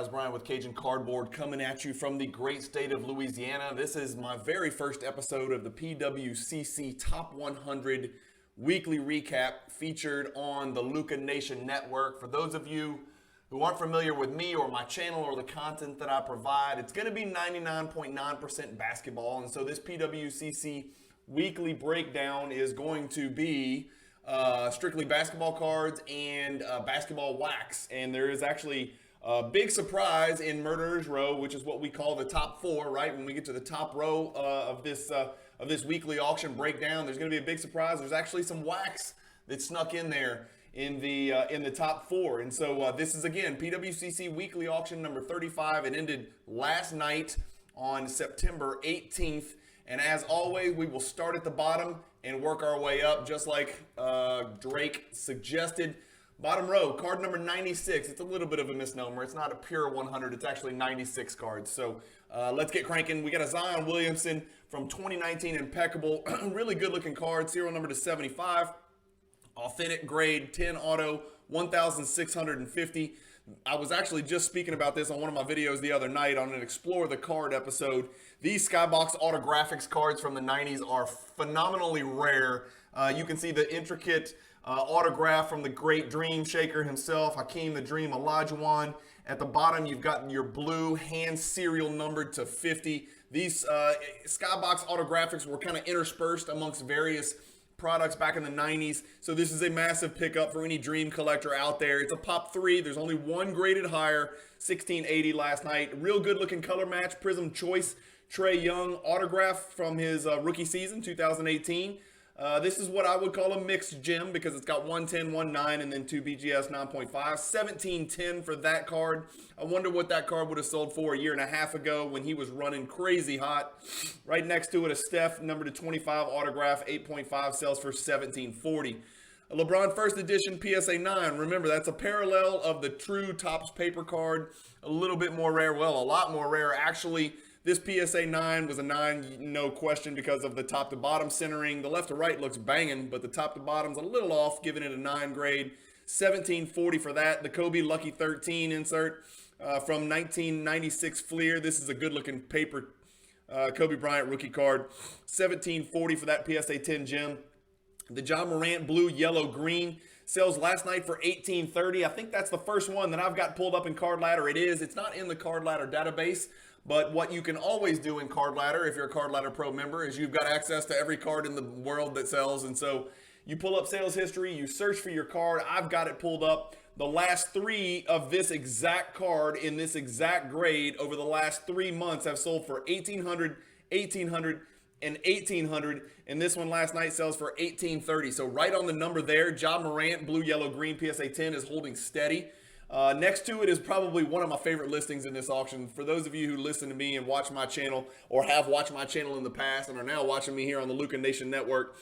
guys, Brian with Cajun Cardboard coming at you from the great state of Louisiana. This is my very first episode of the PWCC Top 100 Weekly Recap featured on the Luka Nation Network. For those of you who aren't familiar with me or my channel or the content that I provide, it's going to be 99.9% basketball. And so this PWCC Weekly Breakdown is going to be strictly basketball cards and basketball wax. And there is actually a big surprise in Murderer's Row, which is what we call the top four, right? When we get to the top row of this weekly auction breakdown, there's going to be a big surprise. There's actually some wax that snuck in there in the top four. And so this is, again, PWCC Weekly Auction number 35. It ended last night on September 18th. And as always, we will start at the bottom and work our way up, just like Drake suggested. Bottom row, card number 96. It's a little bit of a misnomer. It's not a pure 100. It's actually 96 cards. So let's get cranking. We got a Zion Williamson from 2019, impeccable. Really good-looking card, serial number to 75. Authentic grade, 10 auto, 1,650. I was actually just speaking about this on one of my videos the other night on an Explore the Card episode. These Skybox Autographics cards from the 90s are phenomenally rare. You can see the intricate autograph from the great Dream Shaker himself, Hakeem the Dream Olajuwon. At the bottom, you've got your blue hand serial numbered to 50. These Skybox Autographics were kind of interspersed amongst various products back in the 90s. So this is a massive pickup for any Dream collector out there. It's a pop 3. There's only one graded higher, 1680 last night. Real good looking color match. Prism Choice Trae Young autograph from his rookie season, 2018. This is what I would call a mixed gem because it's got 110, 19, and then 2 BGS 9.5. 1710 for that card. I wonder what that card would have sold for a year and a half ago when he was running crazy hot. Right next to it, a Steph number to 25 autograph, 8.5, sells for 1740. A LeBron first edition PSA 9. Remember, that's a parallel of the true Topps paper card. A little bit more rare. Well, a lot more rare, actually. This PSA 9 was a 9, no question, because of the top to bottom centering. The left to right looks banging, but the top to bottom's a little off, giving it a 9 grade. 1740 for that. The Kobe Lucky 13 insert from 1996 Fleer. This is a good-looking paper Kobe Bryant rookie card. 1740 for that PSA 10 gem. The John Morant blue, yellow, green sells last night for 1830. I think that's the first one that I've got pulled up in Card Ladder. It is. It's not in the Card Ladder database. But what you can always do in Card Ladder, if you're a Card Ladder Pro member, is you've got access to every card in the world that sells. And so you pull up sales history, you search for your card. I've got it pulled up. The last 3 of this exact card in this exact grade over the last 3 months have sold for 1,800, 1,800, and 1,800. And this one last night sells for 1,830. So right on the number there, John Morant, blue, yellow, green, PSA 10 is holding steady. Next to it is probably one of my favorite listings in this auction. For those of you who listen to me and watch my channel or have watched my channel in the past and are now watching me here on the Luka Nation Network,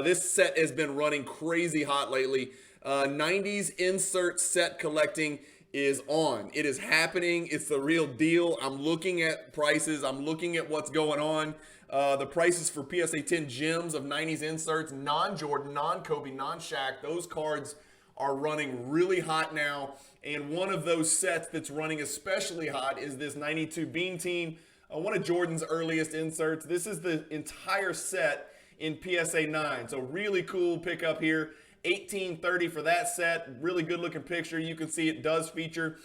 this set has been running crazy hot lately. 90s insert set collecting is on. It is happening. It's the real deal. I'm looking at prices. I'm looking at what's going on. The prices for PSA 10 gems of 90s inserts, non-Jordan, non-Kobe, non-Shaq, those cards are running really hot now. And one of those sets that's running especially hot is this 92 Beam Team, one of Jordan's earliest inserts. This is the entire set in PSA 9. So really cool pickup here. 1830 for that set. Really good looking picture. You can see it does feature,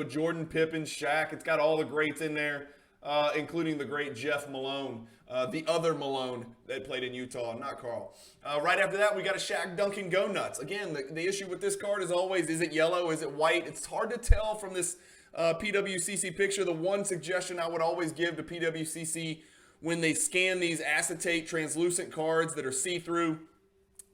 Jordan, Pippen, Shaq. It's got all the greats in there, including the great Jeff Malone, the other Malone that played in Utah, not Carl. Right after that, we got a Shaq Duncan Go Nuts. Again, the issue with this card is always, is it yellow? Is it white? It's hard to tell from this PWCC picture. The one suggestion I would always give to PWCC when they scan these acetate translucent cards that are see-through,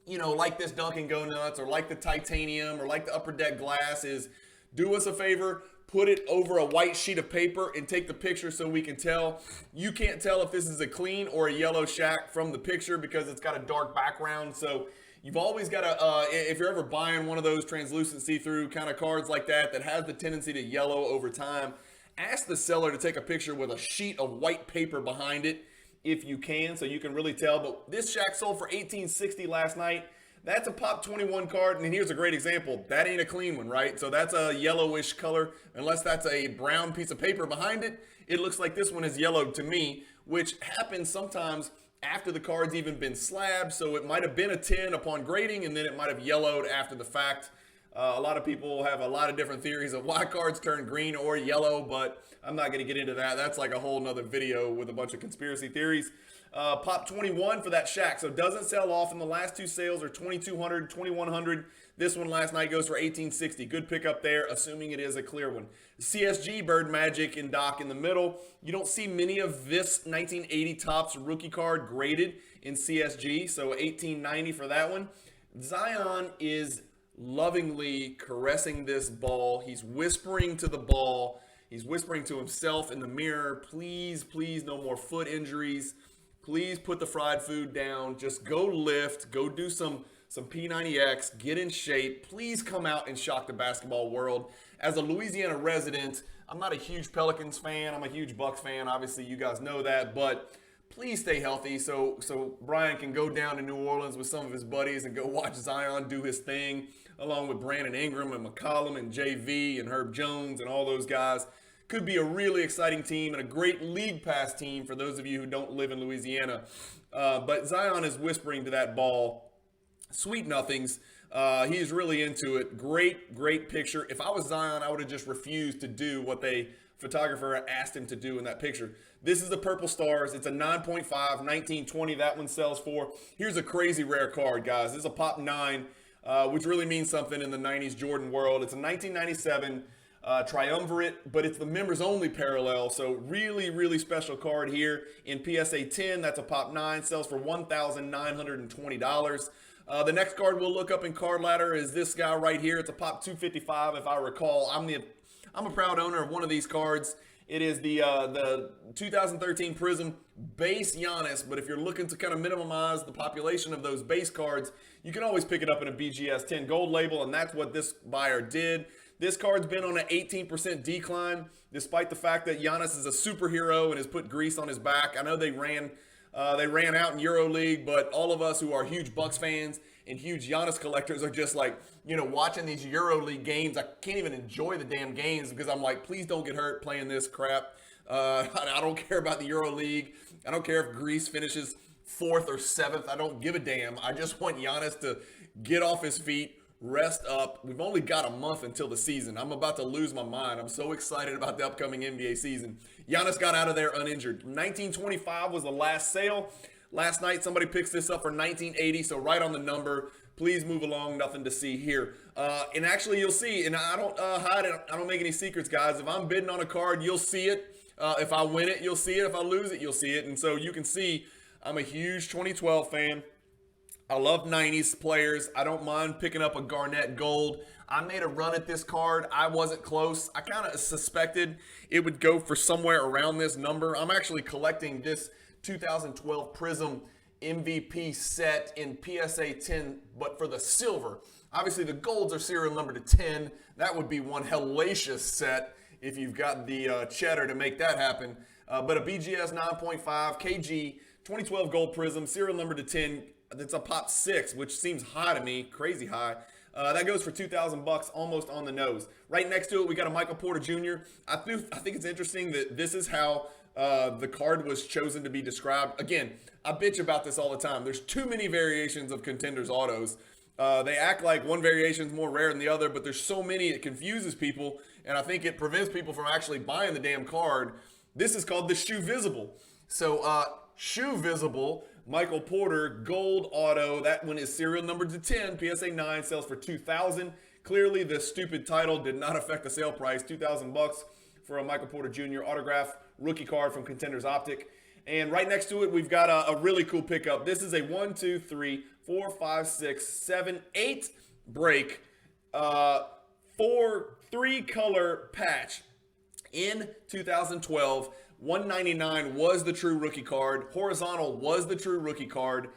like this Duncan Go Nuts or like the titanium or like the upper deck glass, is do us a favor, put it over a white sheet of paper and take the picture so we can tell. You can't tell if this is a clean or a yellow Shaq from the picture because it's got a dark background. So you've always got to, if you're ever buying one of those translucent see-through kind of cards like that has the tendency to yellow over time, ask the seller to take a picture with a sheet of white paper behind it if you can, so you can really tell. But this Shaq sold for $1,860 last night. That's a Pop 21 card, and here's a great example. That ain't a clean one, right? So that's a yellowish color. Unless that's a brown piece of paper behind it, it looks like this one is yellowed to me, which happens sometimes after the card's even been slabbed. So it might have been a 10 upon grading, and then it might have yellowed after the fact. A lot of people have a lot of different theories of why cards turn green or yellow, but I'm not going to get into that. That's like a whole nother video with a bunch of conspiracy theories. Pop 21 for that Shaq. So it doesn't sell off. In the last two sales are 2,200, 2,100. This one last night goes for 1,860. Good pickup there, assuming it is a clear one. CSG Bird Magic and Doc in the middle. You don't see many of this 1980 Topps rookie card graded in CSG, so 1,890 for that one. Zion is lovingly caressing this ball. He's whispering to the ball. He's whispering to himself in the mirror, please, please, no more foot injuries. Please put the fried food down. Just go lift. Go do some P90X. Get in shape. Please come out and shock the basketball world. As a Louisiana resident, I'm not a huge Pelicans fan. I'm a huge Bucks fan. Obviously, you guys know that. But please stay healthy so Brian can go down to New Orleans with some of his buddies and go watch Zion do his thing, along with Brandon Ingram and McCollum and JV and Herb Jones and all those guys. Could be a really exciting team and a great league pass team for those of you who don't live in Louisiana. But Zion is whispering to that ball, sweet nothings. He's really into it. Great picture. If I was Zion, I would have just refused to do what the photographer asked him to do in that picture. This is the Purple Stars. It's a 9.5, 1920. That one sells for. Here's a crazy rare card, guys. This is a Pop 9, which really means something in the 90s Jordan world. It's a 1997 triumvirate, but it's the members only parallel. So really special card here in PSA 10. That's a Pop 9, sells for $1,920. The next card we'll look up in Card Ladder is this guy right here. It's a Pop 255, if I recall. I'm a proud owner of one of these cards. It is the 2013 Prism base Giannis, but if you're looking to kind of minimize the population of those base cards, you can always pick it up in a BGS 10 gold label, and that's what this buyer did. This card's been on an 18% decline, despite the fact that Giannis is a superhero and has put grease on his back. I know they ran out in EuroLeague, but all of us who are huge Bucks fans and huge Giannis collectors are just like, watching these EuroLeague games. I can't even enjoy the damn games because I'm like, please don't get hurt playing this crap. I don't care about the EuroLeague. I don't care if Greece finishes 4th or 7th. I don't give a damn. I just want Giannis to get off his feet, rest up. We've only got a month until the season. I'm about to lose my mind. I'm so excited about the upcoming NBA season. Giannis got out of there uninjured. 1925 was the last sale. Last night, somebody picks this up for 1980, so right on the number. Please move along. Nothing to see here. And actually, you'll see, and I don't hide it. I don't make any secrets, guys. If I'm bidding on a card, you'll see it. If I win it, you'll see it. If I lose it, you'll see it. And so you can see I'm a huge 2012 fan. I love 90s players. I don't mind picking up a Garnett Gold. I made a run at this card. I wasn't close. I kind of suspected it would go for somewhere around this number. I'm actually collecting this 2012 Prism MVP set in PSA 10, but for the silver. Obviously, the golds are serial number to 10. That would be one hellacious set if you've got the cheddar to make that happen. But a BGS 9.5 KG 2012 gold Prism, serial number to 10. It's a Pop 6, which seems high to me, crazy high. That goes for $2,000, almost on the nose. Right next to it, we got a Michael Porter Jr. I think it's interesting that this is how the card was chosen to be described. Again, I bitch about this all the time. There's too many variations of Contenders autos. They act like one variation is more rare than the other, but there's so many it confuses people, and I think it prevents people from actually buying the damn card. This is called the Shoe Visible. So, Shoe Visible, Michael Porter Gold Auto. That one is serial number to 10. PSA 9 sells for $2,000. Clearly, the stupid title did not affect the sale price. $2,000 for a Michael Porter Jr. autograph rookie card from Contenders Optic. And right next to it, we've got a really cool pickup. This is a 1, 2, 3, 4, 5, 6, 7, 8 break, 3-color patch in 2012. 199 was the true rookie card. Horizontal was the true rookie card.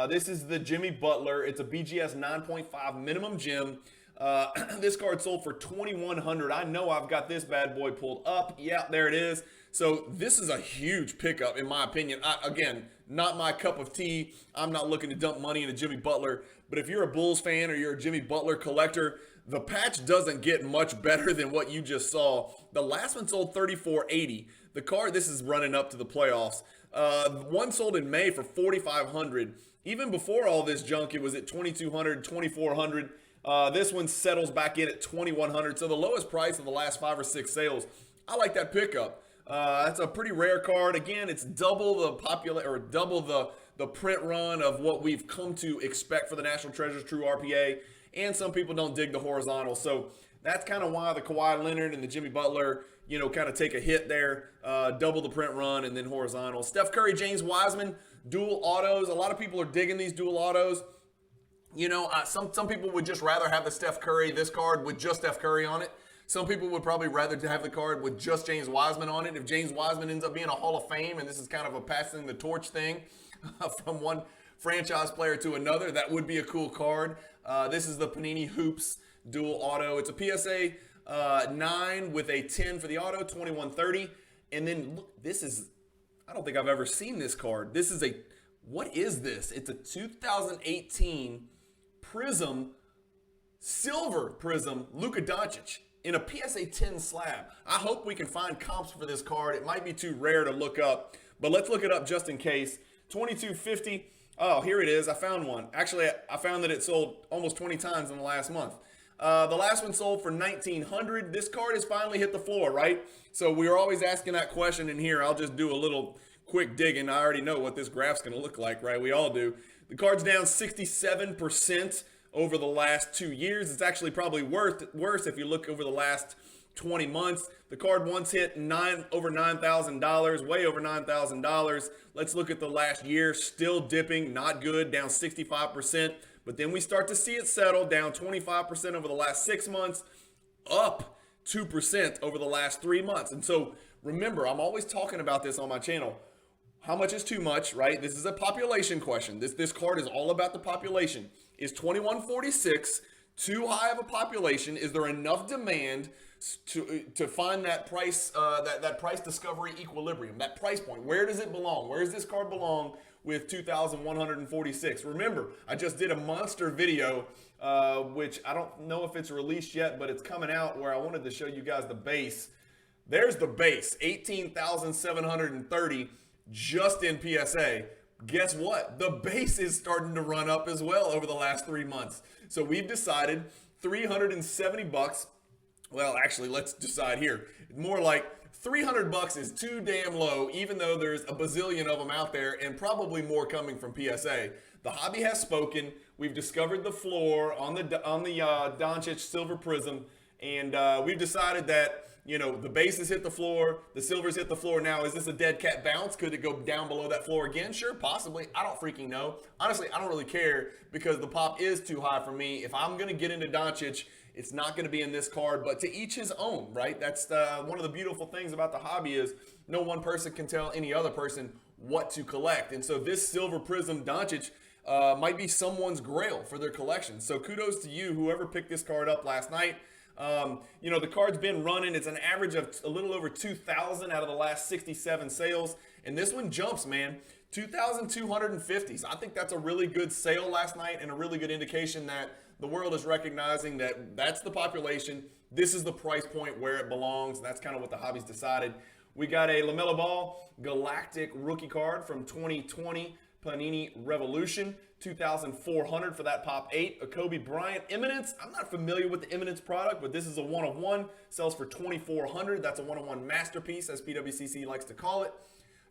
This is the Jimmy Butler. It's a BGS 9.5 minimum gem. This card sold for $2,100. I know I've got this bad boy pulled up. Yeah, there it is. So this is a huge pickup, in my opinion. Again, not my cup of tea. I'm not looking to dump money into Jimmy Butler. But if you're a Bulls fan or you're a Jimmy Butler collector, the patch doesn't get much better than what you just saw. The last one sold $34.80. The card, this is running up to the playoffs. One sold in May for $4,500. Even before all this junk, it was at $2,200, $2,400. This one settles back in at $2,100. So the lowest price of the last 5 or 6 sales. I like that pickup. That's a pretty rare card. Again, it's double the print run of what we've come to expect for the National Treasures True RPA. And some people don't dig the horizontal. So that's kind of why the Kawhi Leonard and the Jimmy Butler, kind of take a hit there. Double the print run and then horizontal. Steph Curry, James Wiseman, dual autos. A lot of people are digging these dual autos. Some people would just rather have the Steph Curry, this card with just Steph Curry on it. Some people would probably rather have the card with just James Wiseman on it. If James Wiseman ends up being a Hall of Fame, and this is kind of a passing the torch thing from one franchise player to another, that would be a cool card. This is the Panini Hoops dual auto. It's a PSA 9 with a 10 for the auto, 2130. And then look, I don't think I've ever seen this card. What is this? It's a 2018 Prism, Silver Prism, Luka Doncic in a PSA 10 slab. I hope we can find comps for this card. It might be too rare to look up, but let's look it up just in case. 2250. Oh, here it is. I found one. Actually, I found that it sold almost 20 times in the last month. The last one sold for $1,900. This card has finally hit the floor, right? So we are always asking that question in here. I'll just do a little quick digging. I already know what this graph's going to look like, right? We all do. The card's down 67% over the last 2 years. It's actually probably worse if you look over the last 20 months. The card once hit over $9,000, way over $9,000. Let's look at the last year. Still dipping, not good, down 65%. But then we start to see it settle, down 25% over the last 6 months, up 2% over the last 3 months. And so remember, I'm always talking about this on my channel. How much is too much, right? This is a population question. This card is all about the population. Is 2146 too high of a population? Is there enough demand to find that price that price discovery equilibrium, that price point? Where does it belong? Where does this card belong with 2,146? Remember, I just did a monster video, which I don't know if it's released yet, but it's coming out, where I wanted to show you guys the base. There's the base, 18,730 just in PSA. Guess what? The base is starting to run up as well over the last 3 months. So we've decided $370. Well, actually, let's decide here. More like $300 is too damn low, even though there's a bazillion of them out there and probably more coming from PSA. The hobby has spoken. We've discovered the floor on the Doncic Silver Prism, and we've decided that, the base has hit the floor, the silver's hit the floor. Now, is this a dead cat bounce? Could it go down below that floor again? Sure, possibly. I don't freaking know. Honestly, I don't really care, because the pop is too high for me. If I'm going to get into Doncic, it's not going to be in this card, but to each his own, right? That's one of the beautiful things about the hobby is no one person can tell any other person what to collect. And so this Silver Prism Doncic might be someone's grail for their collection. So kudos to you, whoever picked this card up last night. The card's been running. It's an average of a little over 2,000 out of the last 67 sales. And this one jumps, man. 2,250. So I think that's a really good sale last night and a really good indication that the world is recognizing that that's the population. This is the price point where it belongs. That's kind of what the hobby's decided. We got a LaMelo Ball Galactic rookie card from 2020 Panini Revolution. 2,400 for that pop 8. A Kobe Bryant Eminence. I'm not familiar with the Eminence product, but this is a 1-of-1. Sells for 2,400. That's a 1-of-1 masterpiece, as PWCC likes to call it.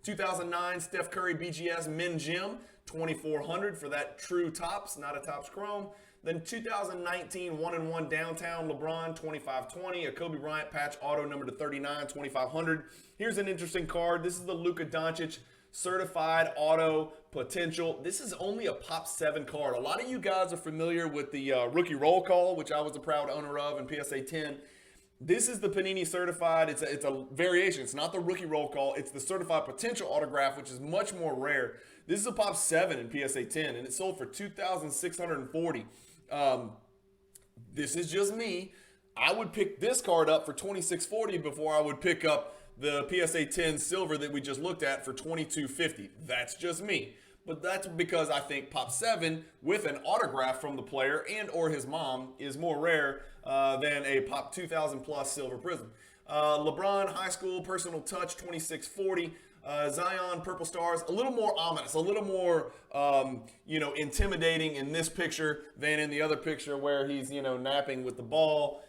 2009 Steph Curry BGS Men Gym. 2,400 for that true Tops, not a Tops Chrome. Then 2019 1-in-1 Downtown LeBron 2520. A Kobe Bryant patch auto number to 39, 2,500. Here's an interesting card. This is the Luka Doncic Certified Auto Potential. This is only a Pop 7 card. A lot of you guys are familiar with the Rookie Roll Call, which I was a proud owner of in PSA 10. This is the Panini Certified. It's a variation. It's not the Rookie Roll Call. It's the Certified Potential Autograph, which is much more rare. This is a Pop 7 in PSA 10, and it sold for $2,640. This is just me. I would pick this card up for $2,640 before I would pick up the PSA 10 silver that we just looked at for $22.50. That's just me. But that's because I think Pop 7 with an autograph from the player and or his mom is more rare than a Pop 2000 plus silver prism. LeBron High School Personal Touch 2640. Zion Purple Stars, a little more ominous, a little more, intimidating in this picture than in the other picture where he's, napping with the ball.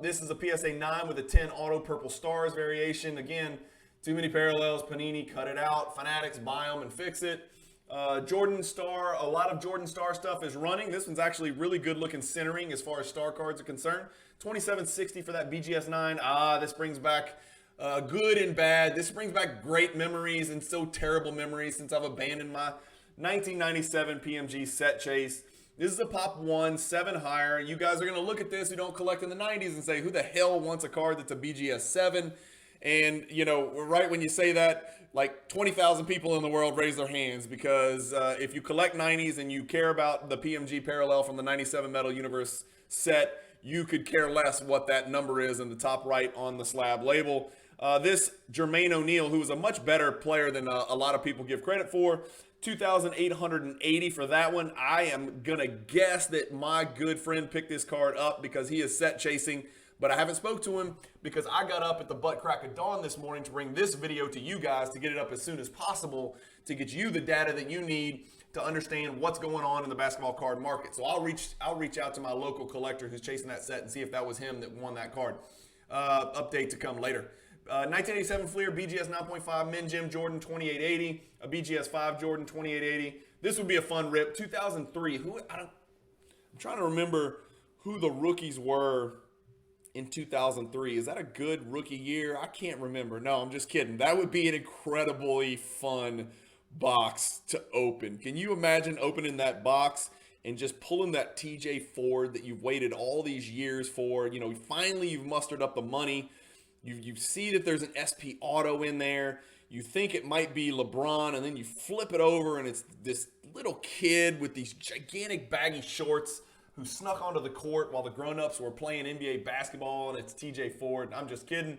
This is a PSA 9 with a 10 auto Purple Stars variation. Again, too many parallels. Panini, cut it out. Fanatics, buy them and fix it. Jordan Star, a lot of Jordan Star stuff is running. This one's actually really good looking centering as far as star cards are concerned. $27.60 for that BGS 9. This brings back good and bad. This brings back great memories and so terrible memories since I've abandoned my 1997 PMG set chase. This is a Pop 1, 7 higher. You guys are going to look at this who don't collect in the 90s and say, who the hell wants a card that's a BGS 7? And, right when you say that, like 20,000 people in the world raise their hands because if you collect 90s and you care about the PMG parallel from the 97 Metal Universe set, you could care less what that number is in the top right on the slab label. This Jermaine O'Neal, who is a much better player than a lot of people give credit for, 2,880 for that one. I am going to guess that my good friend picked this card up because he is set chasing, but I haven't spoke to him because I got up at the butt crack of dawn this morning to bring this video to you guys to get it up as soon as possible to get you the data that you need to understand what's going on in the basketball card market. So I'll reach out to my local collector who's chasing that set and see if that was him that won that card. Update to come later. 1987 Fleer BGS 9.5 Min Gem Jordan 2880, a BGS 5 Jordan 2880. This would be a fun rip. 2003. I'm trying to remember who the rookies were in 2003. Is that a good rookie year? I can't remember. No, I'm just kidding. That would be an incredibly fun box to open. Can you imagine opening that box and just pulling that TJ Ford that you've waited all these years for? Finally you've mustered up the money. You see that there's an SP auto in there. You think it might be LeBron, and then you flip it over, and it's this little kid with these gigantic baggy shorts who snuck onto the court while the grown-ups were playing NBA basketball, and it's TJ Ford. I'm just kidding.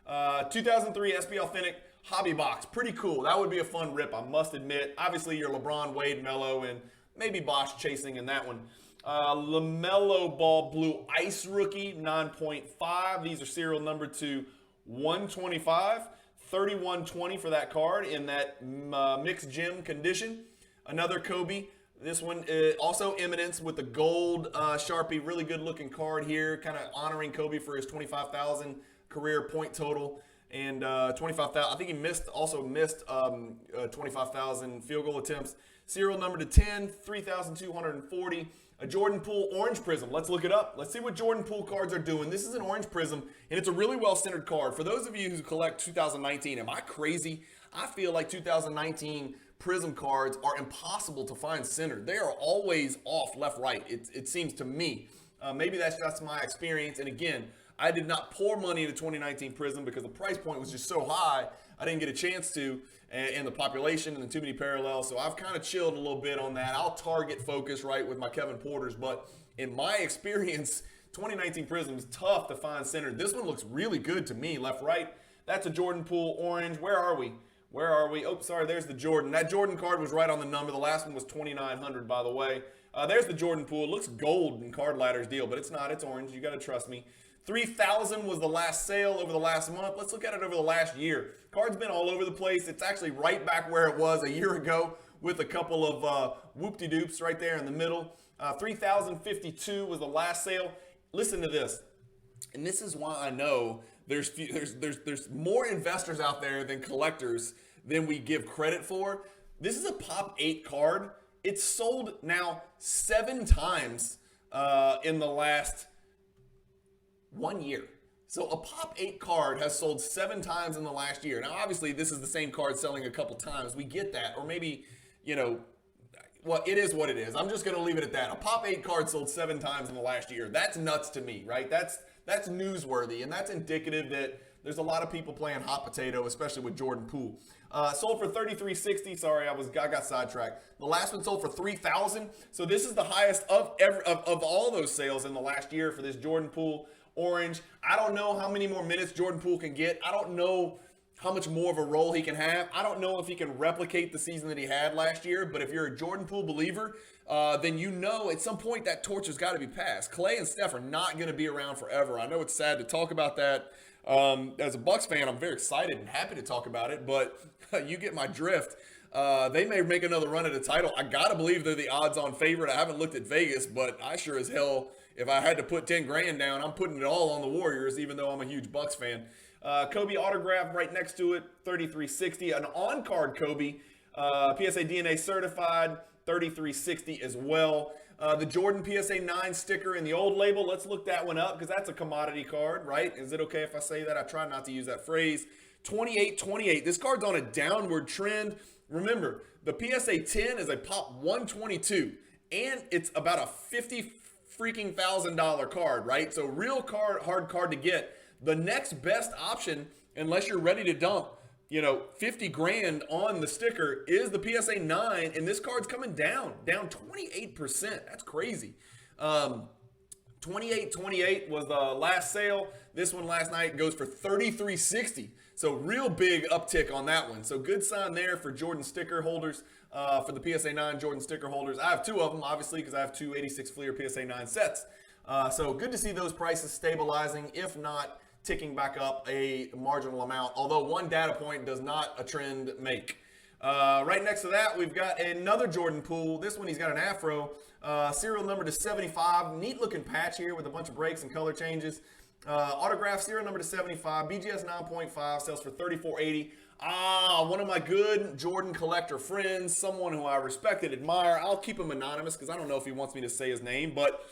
2003 SP Authentic Hobby Box. Pretty cool. That would be a fun rip, I must admit. Obviously, you're LeBron, Wade, Melo, and maybe Bosch chasing in that one. LaMelo Ball Blue Ice Rookie 9.5. These are serial numbered to 125. 3120 for that card in that mixed gem condition. Another Kobe. This one also Eminence with the gold Sharpie. Really good looking card here. Kind of honoring Kobe for his 25,000 career point total. And 25,000. I think he missed 25,000 field goal attempts. Serial number to 10. 3,240. A Jordan Poole Orange Prism. Let's look it up. Let's see what Jordan Poole cards are doing. This is an Orange Prism, and it's a really well-centered card. For those of you who collect 2019, am I crazy? I feel like 2019 Prism cards are impossible to find centered. They are always off left-right, it seems to me. Maybe that's just my experience. And again, I did not pour money into 2019 Prism because the price point was just so high, I didn't get a chance to, and the population and the too many parallels. So I've kind of chilled a little bit on that. I'll target focus right with my Kevin Porters, but in my experience, 2019 Prism is tough to find centered. This one looks really good to me, left, right. That's a Jordan Poole Orange. Where are we? Oh, sorry, there's the Jordan. That Jordan card was right on the number. The last one was 2,900, by the way. There's the Jordan Poole. It looks gold in Card Ladder's deal, but it's not. It's orange. You got to trust me. 3,000 was the last sale over the last month. Let's look at it over the last year. Card's been all over the place. It's actually right back where it was a year ago with a couple of whoop-de-doops right there in the middle. 3,052 was the last sale. Listen to this. And this is why I know there's more investors out there than collectors than we give credit for. This is a Pop 8 card. It's sold now 7 times in the last 1 year. So a Pop 8 card has sold 7 times in the last year. Now, obviously, this is the same card selling a couple times. We get that. Or maybe, well, it is what it is. I'm just going to leave it at that. A Pop 8 card sold 7 times in the last year. That's nuts to me, right? That's newsworthy, and that's indicative that there's a lot of people playing hot potato, especially with Jordan Poole. Sold for $33.60. Sorry, I got sidetracked. The last one sold for $3,000. So this is the highest of all those sales in the last year for this Jordan Poole orange. I don't know how many more minutes Jordan Poole can get. I don't know how much more of a role he can have. I don't know if he can replicate the season that he had last year, but if you're a Jordan Poole believer, then you know at some point that torch has got to be passed. Clay and Steph are not going to be around forever. I know it's sad to talk about that. As a Bucks fan, I'm very excited and happy to talk about it, but you get my drift. They may make another run at a title. I got to believe they're the odds-on favorite. I haven't looked at Vegas, but I sure as hell, if I had to put 10 grand down, I'm putting it all on the Warriors, even though I'm a huge Bucks fan. Kobe autograph right next to it, 3360. An on-card Kobe, PSA DNA certified, 3360 as well. The Jordan PSA 9 sticker in the old label, let's look that one up because that's a commodity card, right? Is it okay if I say that? I try not to use that phrase. 2828. This card's on a downward trend. Remember, the PSA 10 is a pop 122, and it's about a $50,000 card, right? So real hard card to get. The next best option, unless you're ready to dump, 50 grand on the sticker, is the PSA 9, and this card's coming down 28%. That's crazy. 2828 was the last sale. This one last night goes for 3360. So real big uptick on that one. So good sign there for Jordan sticker holders, for the PSA 9 Jordan sticker holders. I have two of them, obviously, because I have two 86 Fleer PSA 9 sets. So good to see those prices stabilizing, if not ticking back up a marginal amount, although one data point does not a trend make. Right next to that, we've got another Jordan Poole. This one, he's got an afro, serial number to 75. Neat looking patch here with a bunch of breaks and color changes. Autograph serial number to 75. BGS 9.5 sells for $34.80. One of my good Jordan collector friends, someone who I respect and admire. I'll keep him anonymous because I don't know if he wants me to say his name, but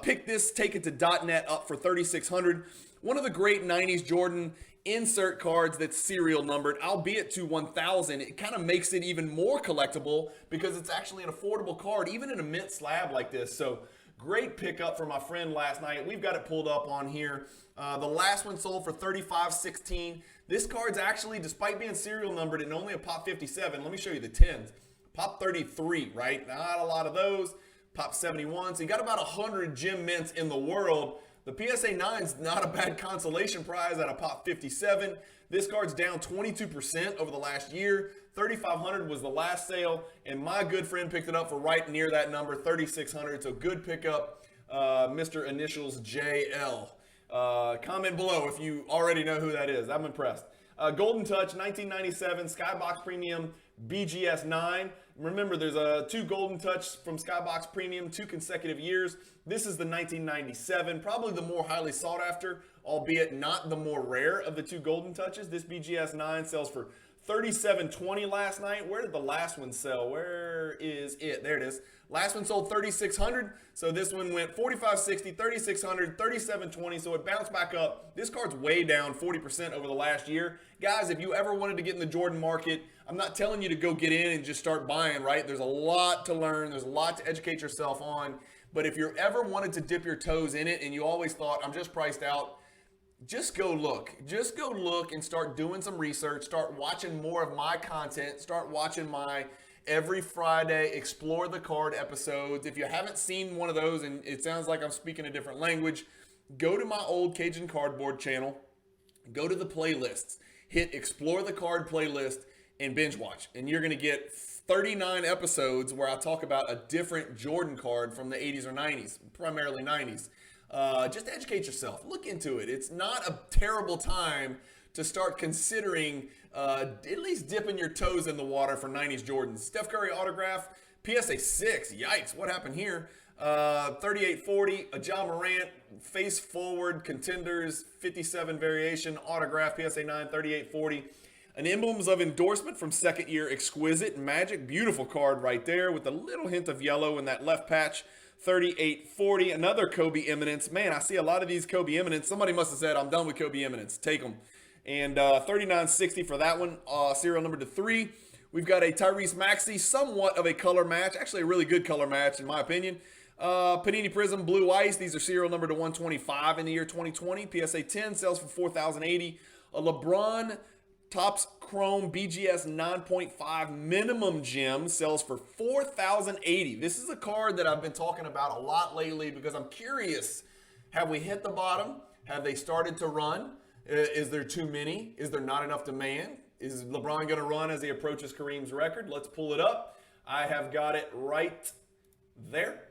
pick this, take it to .net up for $3,600. One of the great 90s Jordan insert cards that's serial numbered, albeit to 1,000. It kind of makes it even more collectible because it's actually an affordable card, even in a mint slab like this. So great pickup for my friend last night. We've got it pulled up on here. The last one sold for $35.16. This card's actually, despite being serial numbered and only a pop 57, let me show you the 10s. Pop 33, right? Not a lot of those. Pop 71. So you got about 100 gem mints in the world. The PSA 9's not a bad consolation prize at a pop 57. This card's down 22% over the last year. $3,500 was the last sale, and my good friend picked it up for right near that number, $3,600. So good pickup, Mr. Initials JL. Comment below if you already know who that is. I'm impressed. Golden Touch, 1997, Skybox Premium, BGS 9. Remember, there's two Golden Touch from Skybox Premium, 2 consecutive years. This is the 1997, probably the more highly sought after, albeit not the more rare of the 2 Golden Touches. This BGS 9 sells for $37.20 last night. Where did the last one sell? Where is it? There it is. Last one sold $3,600. So this one went $45.60, $3,600, $37.20. So it bounced back up. This card's way down 40% over the last year. Guys, if you ever wanted to get in the Jordan market, I'm not telling you to go get in and just start buying, right? There's a lot to learn. There's a lot to educate yourself on. But if you ever wanted to dip your toes in it and you always thought, I'm just priced out, just go look. Just go look and start doing some research. Start watching more of my content. Start watching my every Friday Explore the Card episodes. If you haven't seen one of those and it sounds like I'm speaking a different language, go to my old Cajun Cardboard channel. Go to the playlists. Hit Explore the Card playlist and binge watch. And you're going to get 39 episodes where I talk about a different Jordan card from the 80s or 90s, primarily 90s. Just educate yourself. Look into it. It's not a terrible time to start considering at least dipping your toes in the water for 90s Jordans. Steph Curry autograph, PSA 6. Yikes, what happened here? 3840, a John Morant, face forward, contenders, 57 variation, autograph, PSA 9, 3840. An Emblems of Endorsement from second year Exquisite Magic. Beautiful card right there with a little hint of yellow in that left patch. 3840. Another Kobe Eminence. Man, I see a lot of these Kobe Eminence. Somebody must have said, I'm done with Kobe Eminence. Take them. And 3960 for that one. Serial number to 3. We've got a Tyrese Maxey. Somewhat of a color match. Actually, a really good color match, in my opinion. Panini Prism Blue Ice. These are serial number to 125 in the year 2020. PSA 10 sells for $4,080. A LeBron Topps Chrome BGS 9.5 minimum gem sells for $4,080. This is a card that I've been talking about a lot lately because I'm curious. Have we hit the bottom? Have they started to run? Is there too many? Is there not enough demand? Is LeBron going to run as he approaches Kareem's record? Let's pull it up. I have got it right there.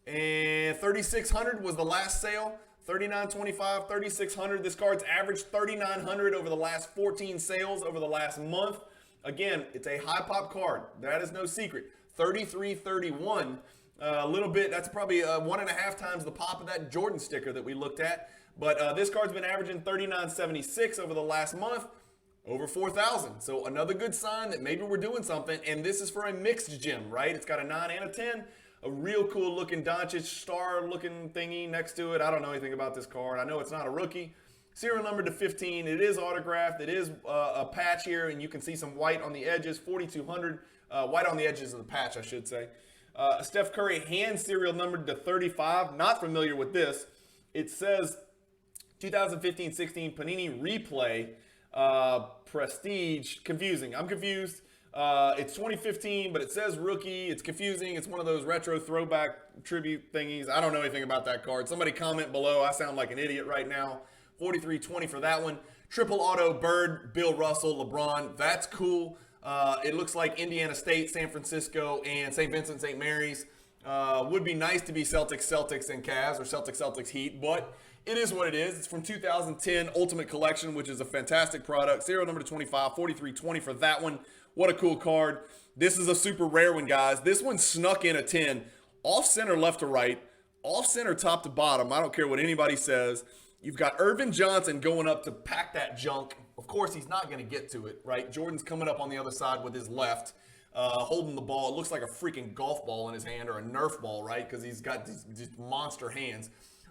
And 3,600 was the last sale. 39.25, 3,600. This card's averaged 3,900 over the last 14 sales over the last month. Again, it's a high pop card. That is no secret. 33.31. A little bit, that's probably 1.5 times the pop of that Jordan sticker that we looked at. But this card's been averaging 39.76 over the last month, over 4,000. So another good sign that maybe we're doing something. And this is for a mixed gem, right? It's got a 9 and a 10. A real cool looking Doncic star looking thingy next to it. I don't know anything about this card. I know it's not a rookie. Serial number to 15. It is autographed. It is a patch here, and you can see some white on the edges. 4,200. White on the edges of the patch, I should say. Steph Curry hand serial numbered to 35. Not familiar with this. It says 2015-16 Panini Replay Prestige. Confusing. I'm confused. It's 2015, but it says rookie. It's confusing. It's one of those retro throwback tribute thingies. I don't know anything about that card. Somebody comment below. I sound like an idiot right now. 43.20 for that one. Triple auto Bird, Bill Russell, LeBron. That's cool. It looks like Indiana State, San Francisco, and St. Vincent, St. Mary's. Would be nice to be Celtics, and Cavs, or Celtics, Heat, but it is what it is. It's from 2010 Ultimate Collection, which is a fantastic product. Serial number to 25, 43.20 for that one. What a cool card. This is a super rare one, guys. This one snuck in a 10. Off center left to right. Off center top to bottom. I don't care what anybody says. You've got Irvin Johnson going up to pack that junk. Of course, he's not going to get to it, right? Jordan's coming up on the other side with his left, holding the ball. It looks like a freaking golf ball in his hand, or a Nerf ball, right? Because he's got these monster hands.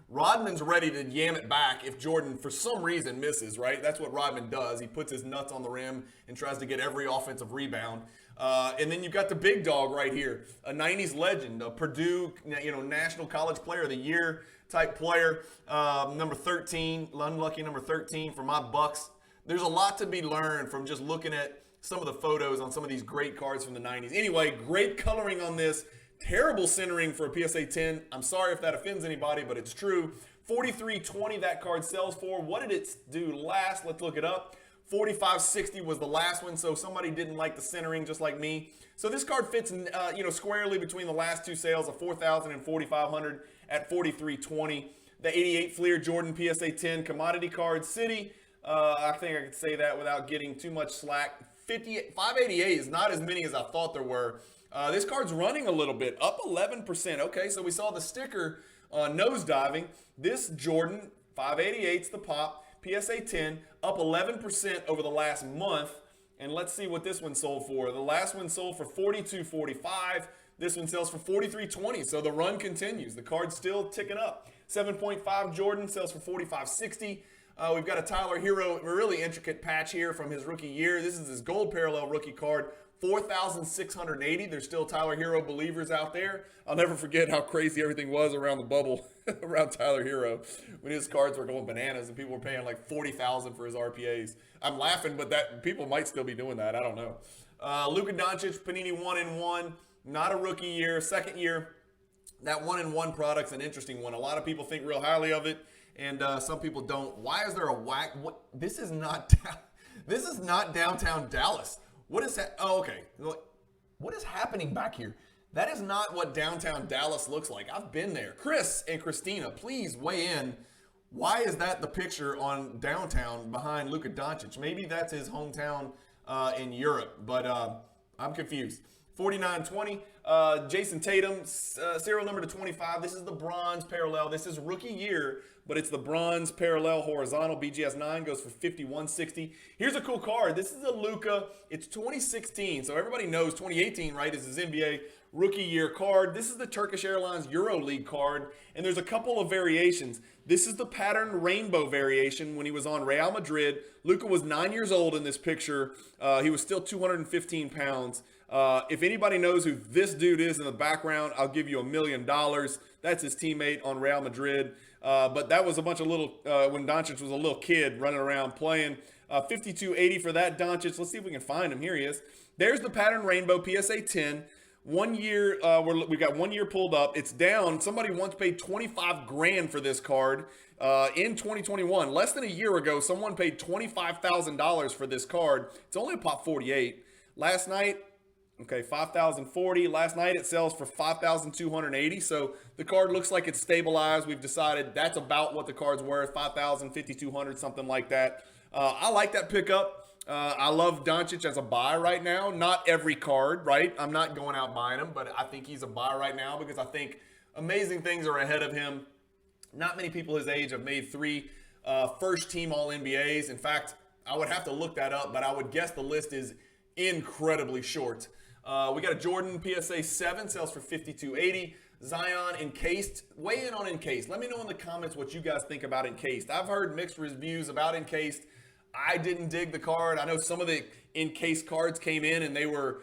Rodman's ready to yam it back if Jordan, for some reason, misses, right? That's what Rodman does. He puts his nuts on the rim and tries to get every offensive rebound. And then you've got the big dog right here, a 90s legend, a Purdue, National College Player of the Year type player, number 13, unlucky number 13 for my Bucks. There's a lot to be learned from just looking at some of the photos on some of these great cards from the 90s. Anyway, great coloring on this. Terrible centering for a PSA 10. I'm sorry if that offends anybody, but it's true. 43.20 that card sells for. What did it do last? Let's look it up. 45.60 was the last one, so somebody didn't like the centering just like me. So this card fits, squarely between the last two sales of 4,000 and 4,500 at 43.20. The 88 Fleer Jordan PSA 10 commodity card City. I think I could say that without getting too much slack. 588 is not as many as I thought there were. This card's running a little bit, up 11%. Okay, so we saw the sticker nosediving. This Jordan, 588's the pop, PSA 10, up 11% over the last month. And let's see what this one sold for. The last one sold for $42.45. This one sells for $43.20. So the run continues. The card's still ticking up. 7.5 Jordan sells for $45.60. We've got a Tyler Hero, a really intricate patch here from his rookie year. This is his gold parallel rookie card. 4,680. There's still Tyler Hero believers out there. I'll never forget how crazy everything was around the bubble around Tyler Hero when his cards were going bananas and people were paying like $40,000 for his RPAs. I'm laughing, but that people might still be doing that. I don't know. Luka Doncic, Panini 1-in-1. Not a rookie year. Second year. That 1-in-1 product's an interesting one. A lot of people think real highly of it, and some people don't. Why is there a whack? This is not downtown Dallas. What is that? Oh, okay. What is happening back here? That is not what downtown Dallas looks like. I've been there. Chris and Christina, please weigh in. Why is that the picture on downtown behind Luka Doncic? Maybe that's his hometown in Europe, but I'm confused. 49.20. Jason Tatum, serial number to 25. This is the bronze parallel. This is rookie year, but it's the bronze parallel horizontal. BGS 9 goes for $51.60. Here's a cool card. This is a Luka. It's 2016, so everybody knows 2018, right, is his NBA rookie year card. This is the Turkish Airlines EuroLeague card, and there's a couple of variations. This is the patterned rainbow variation when he was on Real Madrid. Luka was 9 years old in this picture. He was still 215 pounds. If anybody knows who this dude is in the background, I'll give you $1 million. That's his teammate on Real Madrid. But that was a bunch of little, when Doncic was a little kid running around playing. 52.80 for that Doncic. Let's see if we can find him. Here he is. There's the pattern rainbow PSA 10 1 year, we got 1 year pulled up. It's down. Somebody once paid 25 grand for this card in 2021. Less than a year ago, someone paid $25,000 for this card. It's only a pop 48. Last night, okay, 5,040. Last night it sells for 5,280. So the card looks like it's stabilized. We've decided that's about what the card's worth, 5,000, 5,200, something like that. I like that pickup. I love Doncic as a buy right now. Not every card, right? I'm not going out buying him, but I think he's a buy right now because I think amazing things are ahead of him. Not many people his age have made 3 first-team All-NBAs. In fact, I would have to look that up, but I would guess the list is incredibly short. We got a Jordan PSA 7, sells for $52.80. Zion encased. Weigh in on encased. Let me know in the comments what you guys think about encased. I've heard mixed reviews about encased. I didn't dig the card. I know some of the encased cards came in and they were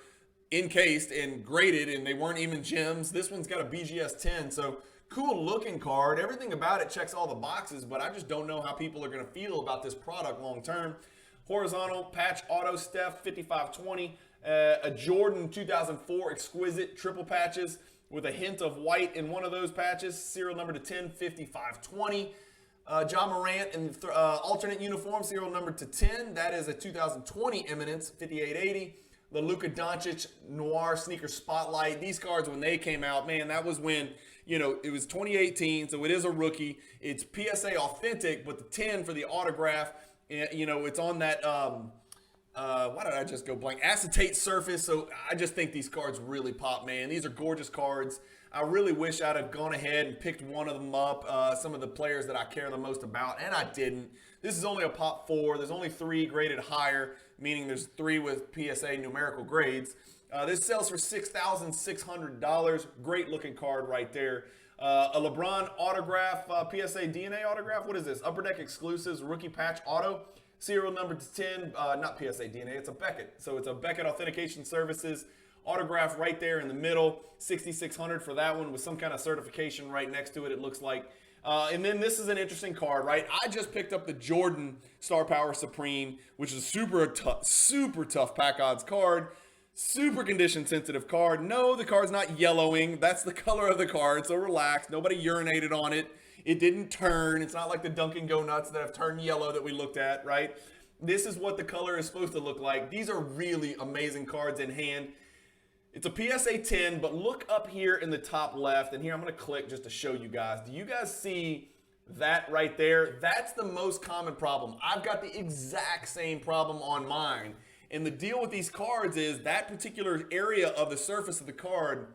encased and graded and they weren't even gems. This one's got a BGS 10, so cool looking card. Everything about it checks all the boxes, but I just don't know how people are going to feel about this product long term. Horizontal patch auto Steph 5520. A Jordan 2004 exquisite triple patches with a hint of white in one of those patches. Serial number to 10, 5520. John Morant in alternate uniform, serial number to 10. That is a 2020 Eminence, 5880. The Luka Doncic Noir Sneaker Spotlight. These cards, when they came out, man, that was when, it was 2018, so it is a rookie. It's PSA authentic, but the 10 for the autograph, it's on that, why did I just go blank? Acetate surface, so I just think these cards really pop, man. These are gorgeous cards. I really wish I'd have gone ahead and picked one of them up, some of the players that I care the most about, and I didn't. This is only a pop 4. There's only 3 graded higher, meaning there's 3 with PSA numerical grades. This sells for $6,600. Great looking card right there. A LeBron autograph, PSA DNA autograph. What is this? Upper Deck Exclusives Rookie Patch Auto. Serial number to 10. Not PSA DNA, it's a Beckett. So it's a Beckett Authentication Services. Autograph right there in the middle, $6,600 for that one with some kind of certification right next to it, it looks like. And then this is an interesting card, right? I just picked up the Jordan Star Power Supreme, which is a super tough pack odds card. Super condition sensitive card. No, the card's not yellowing. That's the color of the card, so relax. Nobody urinated on it. It didn't turn. It's not like the Dunkin' Go Nuts that have turned yellow that we looked at, right? This is what the color is supposed to look like. These are really amazing cards in hand. It's a PSA 10, but look up here in the top left, and here I'm going to click just to show you guys. Do you guys see that right there? That's the most common problem. I've got the exact same problem on mine. And the deal with these cards is that particular area of the surface of the card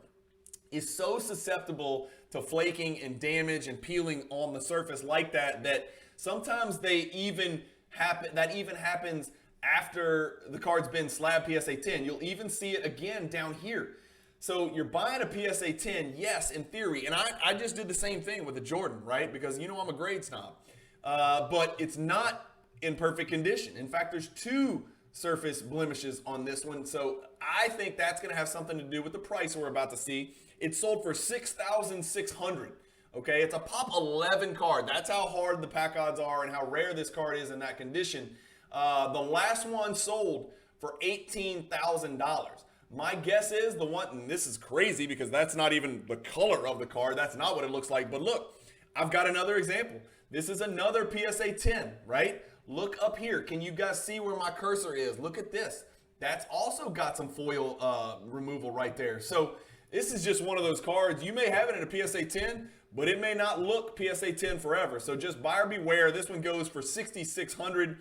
is so susceptible to flaking and damage and peeling on the surface like that, that sometimes that even happens after the card's been slab PSA 10. You'll even see it again down here. So you're buying a PSA 10, yes, in theory. And I just did the same thing with the Jordan, right? Because I'm a grade snob. But it's not in perfect condition. In fact, there's 2 surface blemishes on this one. So I think that's going to have something to do with the price we're about to see. It sold for $6,600. Okay, it's a pop 11 card. That's how hard the pack odds are and how rare this card is in that condition. The last one sold for $18,000. My guess is the one, and this is crazy because that's not even the color of the card. That's not what it looks like. But look, I've got another example. This is another PSA 10, right? Look up here. Can you guys see where my cursor is? Look at this. That's also got some foil removal right there. So this is just one of those cards. You may have it in a PSA 10, but it may not look PSA 10 forever. So just buyer beware. This one goes for $6,600.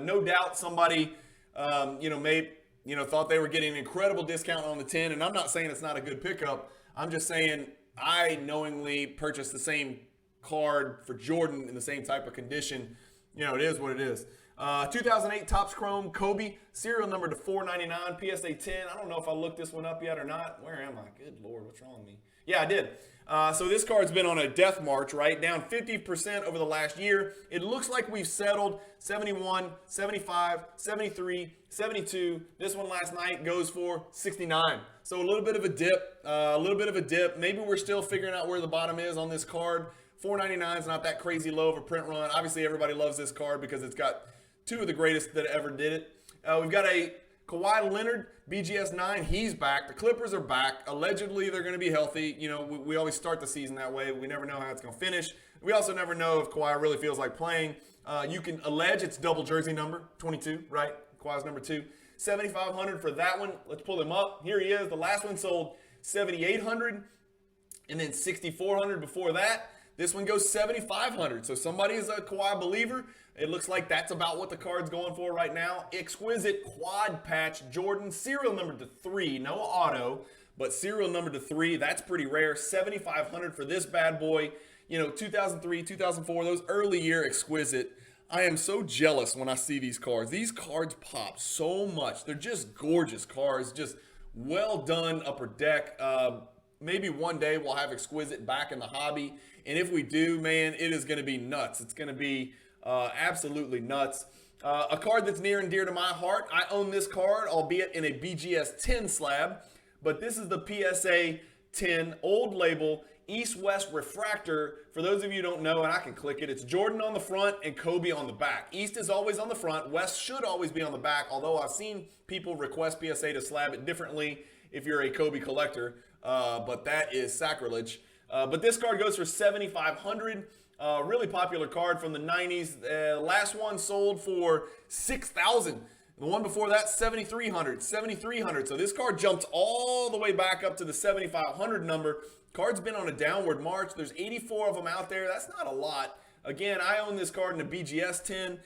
No doubt somebody, thought they were getting an incredible discount on the 10. And I'm not saying it's not a good pickup. I'm just saying I knowingly purchased the same card for Jordan in the same type of condition. It is what it is. 2008 Topps Chrome Kobe, serial number to 499, PSA 10. I don't know if I looked this one up yet or not. Where am I? Good Lord, what's wrong with me? Yeah, I did. So this card's been on a death march, right? Down 50% over the last year. It looks like we've settled 71, 75, 73, 72. This one last night goes for 69. So a little bit of a dip. Maybe we're still figuring out where the bottom is on this card. 499 is not that crazy low of a print run. Obviously, everybody loves this card because it's got 2 of the greatest that ever did it. We've got a Kawhi Leonard, BGS 9, he's back. The Clippers are back. Allegedly, they're going to be healthy. You know, we always start the season that way. We never know how it's going to finish. We also never know if Kawhi really feels like playing. You can allege it's double jersey number, 22, right? Kawhi's number 2. 7,500 for that one. Let's pull him up. Here he is. The last one sold 7,800 and then 6,400 before that. This one goes 7,500. So somebody is a Kawhi believer. It looks like that's about what the card's going for right now. Exquisite quad patch Jordan, serial number to 3, no auto, but serial number to 3. That's pretty rare. 7,500 for this bad boy. You know, 2003, 2004, those early year exquisite. I am so jealous when I see these cards. These cards pop so much. They're just gorgeous cards, just well done upper deck. Maybe one day we'll have exquisite back in the hobby. And if we do, man, it is going to be nuts. It's going to be absolutely nuts. A card that's near and dear to my heart. I own this card, albeit in a BGS 10 slab. But this is the PSA 10 old label East-West refractor. For those of you who don't know, and I can click it, it's Jordan on the front and Kobe on the back. East is always on the front. West should always be on the back, although I've seen people request PSA to slab it differently if you're a Kobe collector, but that is sacrilege. But this card goes for $7,500. Really popular card from the 90s. Last one sold for $6,000. The one before that, $7,300. So this card jumped all the way back up to the $7,500 number. Card's been on a downward march. There's 84 of them out there. That's not a lot. Again, I own this card in a BGS 10,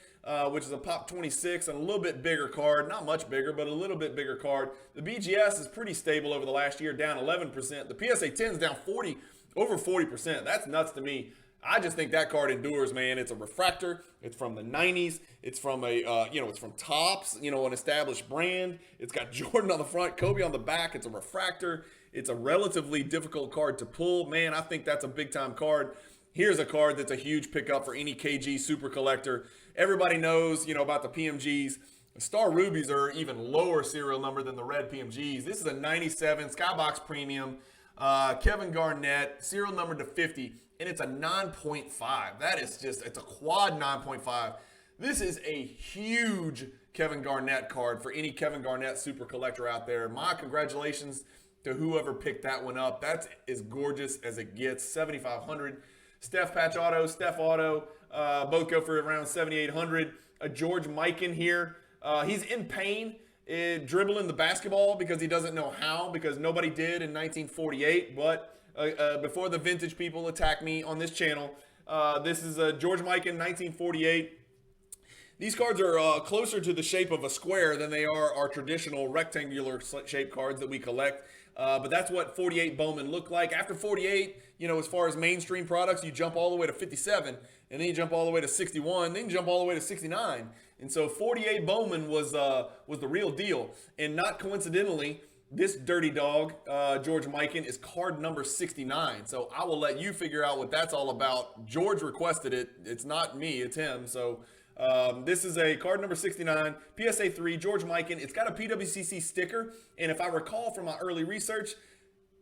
which is a Pop 26 and a little bit bigger card. Not much bigger, but a little bit bigger card. The BGS is pretty stable over the last year, down 11%. The PSA 10 is down over 40%. That's nuts to me. I just think that card endures, man. It's a refractor. It's from the 90s. It's from it's from Topps, an established brand. It's got Jordan on the front, Kobe on the back. It's a refractor. It's a relatively difficult card to pull. Man, I think that's a big-time card. Here's a card that's a huge pickup for any KG super collector. Everybody knows, about the PMGs. The Star Rubies are even lower serial number than the red PMGs. This is a 97 Skybox Premium. Kevin Garnett, serial number to 50, and it's a 9.5. That is it's a quad 9.5. This is a huge Kevin Garnett card for any Kevin Garnett super collector out there. My congratulations to whoever picked that one up. That's as gorgeous as it gets. 7,500. Steph Patch Auto, Steph Auto, both go for around 7,800. A George Mikan here. He's in pain. Dribbling the basketball because he doesn't know how, because nobody did in 1948. But before the vintage people attack me on this channel, this is a George Mikan 1948. These cards are closer to the shape of a square than they are our traditional rectangular shaped cards that we collect. But that's what 48 Bowman look like. After 48, as far as mainstream products, you jump all the way to 57, and then you jump all the way to 61, then you jump all the way to 69. And so 48 Bowman was the real deal. And not coincidentally, this dirty dog, George Mikan, is card number 69. So I will let you figure out what that's all about. George requested it. It's not me, it's him. So this is a card number 69, PSA 3, George Mikan. It's got a PWCC sticker. And if I recall from my early research,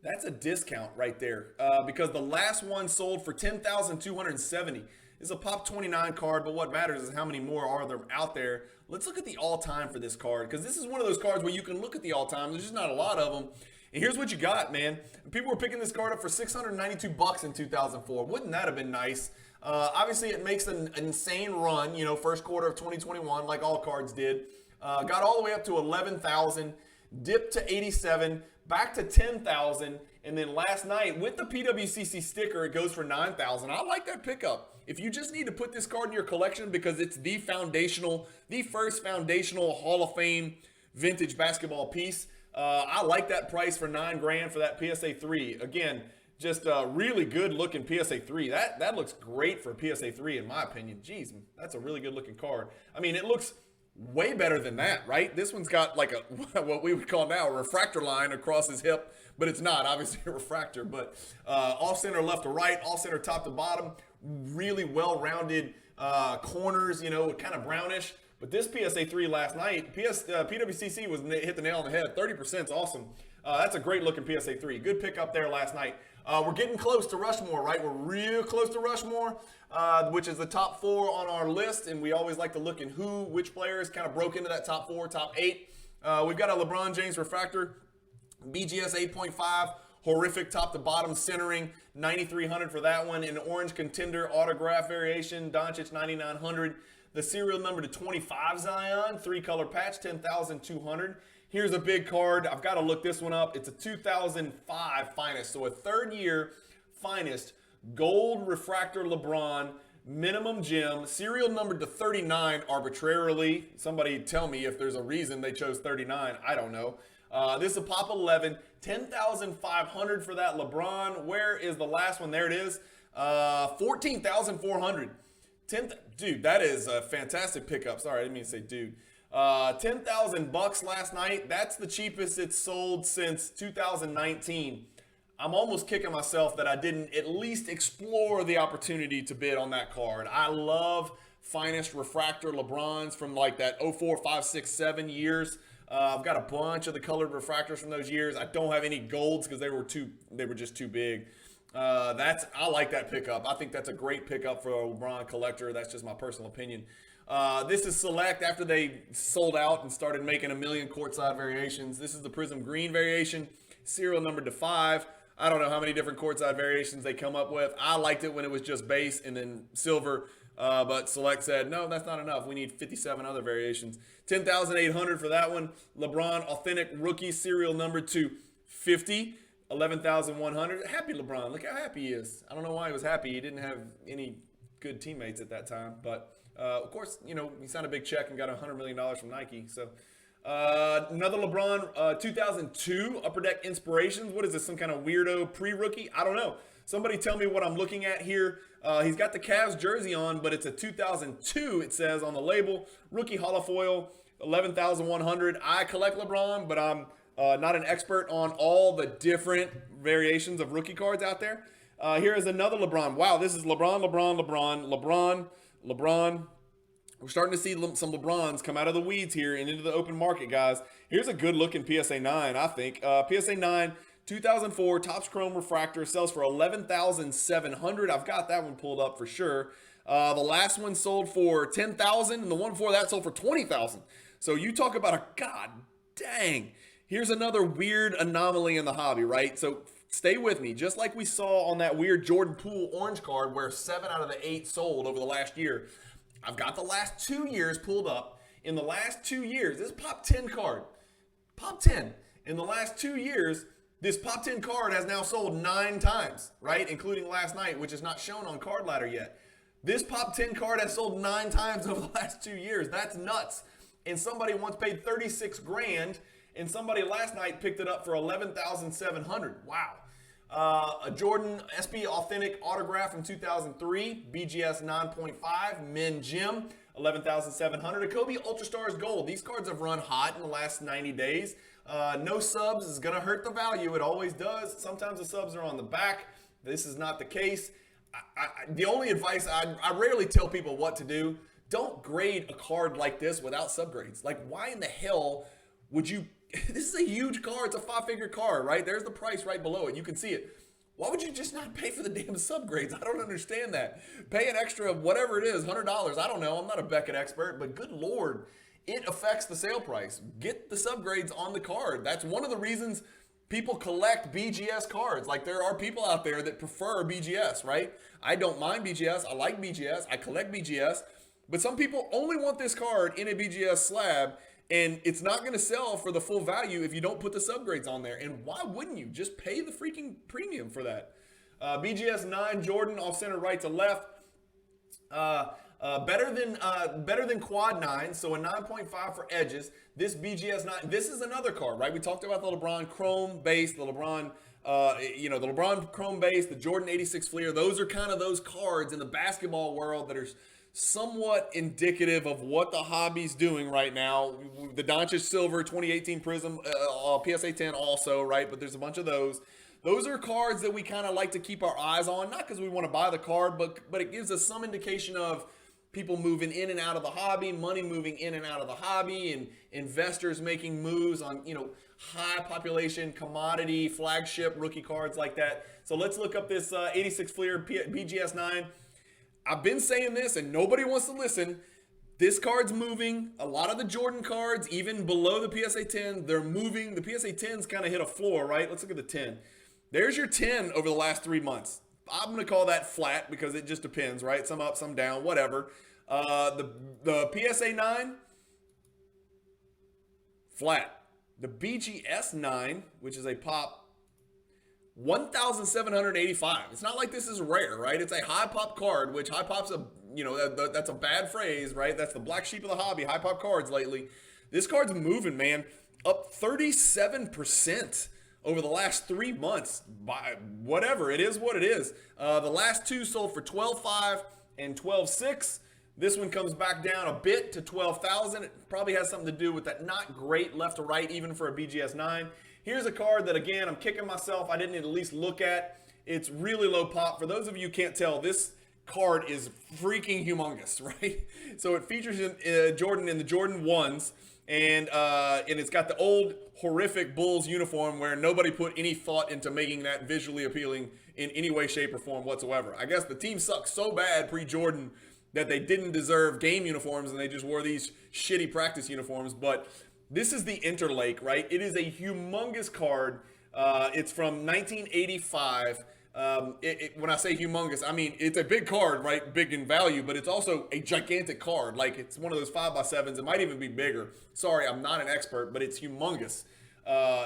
that's a discount right there because the last one sold for $10,270. It's a Pop 29 card, but what matters is how many more are there out there. Let's look at the all-time for this card, because this is one of those cards where you can look at the all-time. There's just not a lot of them. And here's what you got, man. People were picking this card up for $692 in 2004. Wouldn't that have been nice? Obviously, it makes an insane run, first quarter of 2021, like all cards did. Got all the way up to 11,000, dipped to 87, back to 10,000, and then last night with the PWCC sticker, it goes for 9,000. I like that pickup. If you just need to put this card in your collection because it's the first foundational Hall of Fame vintage basketball piece, I like that price for $9,000 for that PSA 3. Again, just a really good looking PSA 3. That looks great for a PSA 3 in my opinion. Jeez, that's a really good looking card. I mean, it looks way better than that, right? This one's got like what we would call now a refractor line across his hip, but it's not obviously a refractor. But off center left to right, off center top to bottom, really well-rounded corners, kind of brownish. But this PSA 3 last night, PWCC hit the nail on the head. 30% is awesome. That's a great looking PSA 3. Good pickup there last night. We're getting close to Rushmore, right? We're real close to Rushmore, which is the top 4 on our list. And we always like to look in which players kind of broke into that top 4, top 8. We've got a LeBron James refractor, BGS 8.5, horrific top to bottom centering, 9,300 for that one. An orange contender autograph variation, Doncic 9,900. The serial number to 25 Zion, 3-color patch, 10,200. Here's a big card. I've got to look this one up. It's a 2005 finest, so a third-year finest gold refractor LeBron, minimum gem, serial numbered to 39 arbitrarily. Somebody tell me if there's a reason they chose 39. I don't know. This is a Pop 11, 10,500 for that LeBron. Where is the last one? There it is. 14,400. Dude, that is a fantastic pickup. Sorry, I didn't mean to say dude. 10,000 bucks last night. That's the cheapest it's sold since 2019. I'm almost kicking myself that I didn't at least explore the opportunity to bid on that card. I love finest refractor LeBrons from like that 04, 5, 6, 7 years. I've got a bunch of the colored refractors from those years. I don't have any golds because they were just too big. I like that pickup. I think that's a great pickup for a LeBron collector. That's just my personal opinion. This is select after they sold out and started making a million courtside variations. This is the Prism Green variation, serial numbered to 5. I don't know how many different courtside variations they come up with. I liked it when it was just base and then silver, but Select said, no, that's not enough. We need 57 other variations. 10,800 for that one. LeBron Authentic Rookie, serial number to 50. 11,100. Happy LeBron. Look how happy he is. I don't know why he was happy. He didn't have any good teammates at that time. But, of course, he signed a big check and got $100 million from Nike. So, another LeBron 2002 Upper Deck Inspirations. What is this, some kind of weirdo pre-rookie? I don't know. Somebody tell me what I'm looking at here. He's got the Cavs jersey on, but it's a 2002, it says on the label. Rookie holofoil, 11,100. I collect LeBron, but I'm not an expert on all the different variations of rookie cards out there. Here is another LeBron. Wow, this is LeBron. We're starting to see some LeBrons come out of the weeds here and into the open market, guys. Here's a good-looking PSA 9, I think. PSA 9, 2004, Topps Chrome Refractor, sells for $11,700. I've got that one pulled up for sure. The last one sold for $10,000, and the one before that sold for $20,000. So you talk about a god dang. Here's another weird anomaly in the hobby, right? So stay with me. Just like we saw on that weird Jordan Poole orange card where 7 out of the 8 sold over the last year, I've got the last 2 years pulled up. In the last 2 years, this Pop 10 card, Pop 10, in the last 2 years, this Pop 10 card has now sold 9 times, right? Including last night, which is not shown on Card Ladder yet. This Pop 10 card has sold 9 times over the last 2 years. That's nuts. And somebody once paid $36,000, and somebody last night picked it up for $11,700. Wow. A Jordan SB Authentic autograph from 2003, BGS 9.5, Min Gem, 11,700. A Kobe Ultra Stars Gold. These cards have run hot in the last 90 days. No subs is going to hurt the value. It always does. Sometimes the subs are on the back. This is not the case. The only advice, I rarely tell people what to do. Don't grade a card like this without subgrades. Like, why in the hell would you... This is a huge card. It's a 5-figure card, right? There's the price right below it. You can see it. Why would you just not pay for the damn subgrades? I don't understand that. Pay an extra, whatever it is, $100. I don't know. I'm not a Beckett expert, but good Lord, it affects the sale price. Get the subgrades on the card. That's one of the reasons people collect BGS cards. Like, there are people out there that prefer BGS, right? I don't mind BGS. I like BGS. I collect BGS. But some people only want this card in a BGS slab, and it's not going to sell for the full value if you don't put the subgrades on there. And why wouldn't you? Just pay the freaking premium for that. BGS 9 Jordan off center right to left. Better than Quad 9, so a 9.5 for edges. This BGS 9, this is another card, right? We talked about the LeBron Chrome base, the LeBron, the LeBron Chrome base, the Jordan 86 Fleer. Those are kind of those cards in the basketball world that are somewhat indicative of what the hobby's doing right now. The Doncic Silver 2018 Prism, PSA 10 also, right? But there's a bunch of those. Those are cards that we kind of like to keep our eyes on, not because we want to buy the card, but it gives us some indication of people moving in and out of the hobby, money moving in and out of the hobby, and investors making moves on, high population, commodity, flagship rookie cards like that. So let's look up this 86 Fleer BGS 9. I've been saying this and nobody wants to listen. This card's moving. A lot of the Jordan cards, even below the PSA 10, they're moving. The PSA 10's kind of hit a floor, right? Let's look at the 10. There's your 10 over the last 3 months. I'm going to call that flat because it just depends, right? Some up, some down, whatever. The PSA 9, flat. The BGS 9, which is a pop, 1,785. It's not like this is rare, right? It's a high pop card, which high pop's that's a bad phrase, right? That's the black sheep of the hobby, high pop cards lately. This card's moving, man. Up 37% over the last 3 months. By whatever, it is what it is. The last two sold for $12,500 and $12,600. This one comes back down a bit to $12,000. It probably has something to do with that not great left to right, even for a BGS 9. Here's a card that, again, I'm kicking myself. I didn't at least look at. It's really low pop. For those of you who can't tell, this card is freaking humongous, right? So it features Jordan in the Jordan 1s, and it's got the old horrific Bulls uniform where nobody put any thought into making that visually appealing in any way, shape, or form whatsoever. I guess the team sucked so bad pre-Jordan that they didn't deserve game uniforms and they just wore these shitty practice uniforms. But this is the Interlake, right? It is a humongous card. It's from 1985. When I say humongous, I mean it's a big card, right? Big in value, but it's also a gigantic card. Like, it's one of those 5x7s. It might even be bigger. Sorry, I'm not an expert, but it's humongous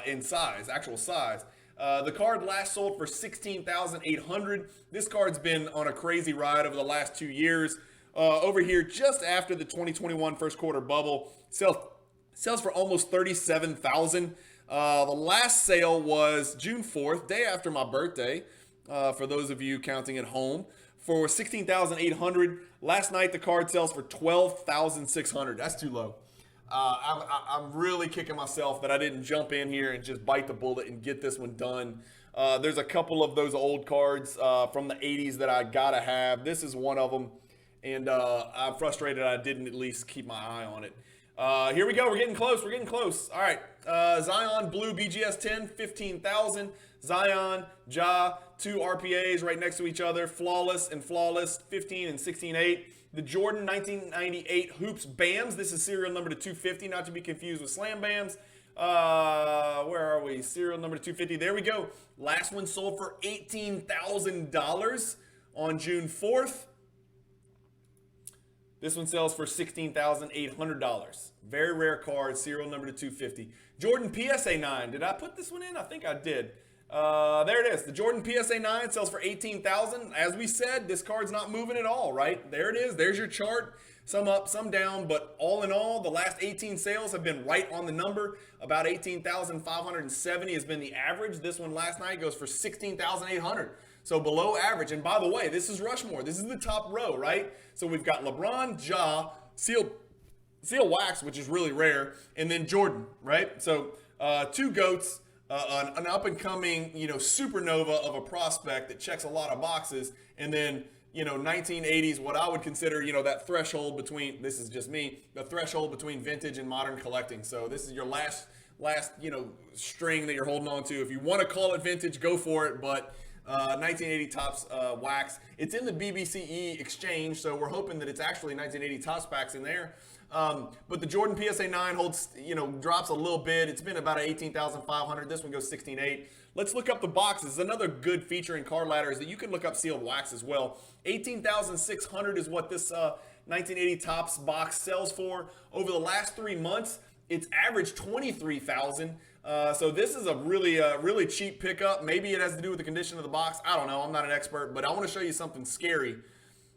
in size, actual size. The card last sold for $16,800. This card's been on a crazy ride over the last 2 years. Over here, just after the 2021 first quarter bubble, sells for almost $37,000. The last sale was June 4th, day after my birthday. For those of you counting at home, for $16,800. Last night, the card sells for $12,600. That's too low. I'm really kicking myself that I didn't jump in here and just bite the bullet and get this one done. There's a couple of those old cards from the 80s that I gotta have. This is one of them, and I'm frustrated I didn't at least keep my eye on it. Here we go. We're getting close. We're getting close. All right. Zion Blue BGS 10, $15,000. Zion, Ja, 2 RPAs right next to each other. Flawless and Flawless, 15 and 16.8. The Jordan 1998 Hoops Bams. This is serial number to 250, not to be confused with Slam Bams. Where are we? Serial number to 250. There we go. Last one sold for $18,000 on June 4th. This one sells for $16,800. Very rare card, serial number to 250. Jordan PSA 9. Did I put this one in? I think I did. There it is. The Jordan PSA 9 sells for $18,000. As we said, this card's not moving at all, right? There it is. There's your chart. Some up, some down, but all in all, the last 18 sales have been right on the number. About 18,570 has been the average. This one last night goes for 16,800. So below average. And by the way, this is Rushmore. This is the top row, right? So we've got LeBron, Ja, Seal Wax, which is really rare, and then Jordan, right? So two GOATs, an up-and-coming, supernova of a prospect that checks a lot of boxes, and then 1980s, what I would consider, that threshold between, this is just me, the threshold between vintage and modern collecting. So this is your last string that you're holding on to. If you want to call it vintage, go for it, but 1980 Topps wax. It's in the BBCE exchange, so we're hoping that it's actually 1980 Topps packs in there. But the Jordan PSA 9 holds, drops a little bit. It's been about 18,500. This one goes 16.8. Let's look up the boxes. Another good feature in Card Ladder is that you can look up sealed wax as well. 18,600 is what this 1980 Topps box sells for. Over the last 3 months, it's averaged 23,000. So this is a really cheap pickup. Maybe it has to do with the condition of the box. I don't know. I'm not an expert, but I want to show you something scary.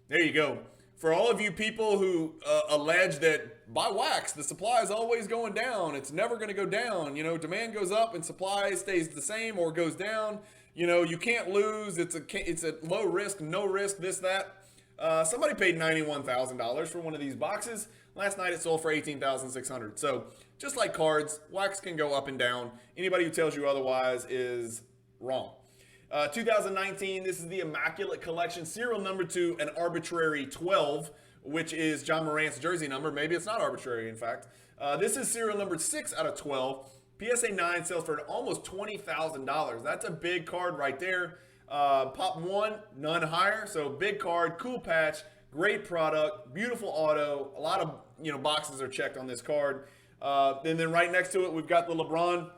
There you go. For all of you people who allege that by wax, the supply is always going down. It's never going to go down. Demand goes up and supply stays the same or goes down. You can't lose. It's a low risk, no risk, this, that. Somebody paid $91,000 for one of these boxes. Last night it sold for $18,600. So just like cards, wax can go up and down. Anybody who tells you otherwise is wrong. 2019, this is the Immaculate Collection, serial number to an arbitrary 12, which is John Morant's jersey number. Maybe it's not arbitrary, in fact. This is serial number 6 out of 12. PSA 9 sells for almost $20,000. That's a big card right there. Pop 1, none higher. So big card, cool patch, Great product, beautiful auto. A lot of boxes are checked on this card. And then right next to it, we've got the LeBron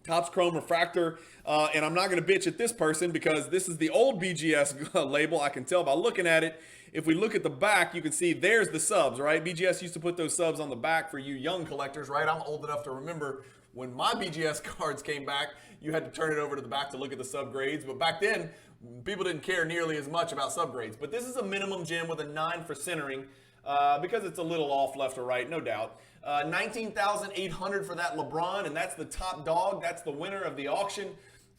Topps Chrome Refractor. And I'm not going to bitch at this person because this is the old BGS label. I can tell by looking at it. If we look at the back, you can see there's the subs, right? BGS used to put those subs on the back for you young collectors, right? I'm old enough to remember when my BGS cards came back, you had to turn it over to the back to look at the sub grades. But back then, people didn't care nearly as much about sub grades. But this is a minimum gem with a 9 for centering because it's a little off left or right, no doubt. 19,800 for that LeBron, and that's the top dog. That's the winner of the auction.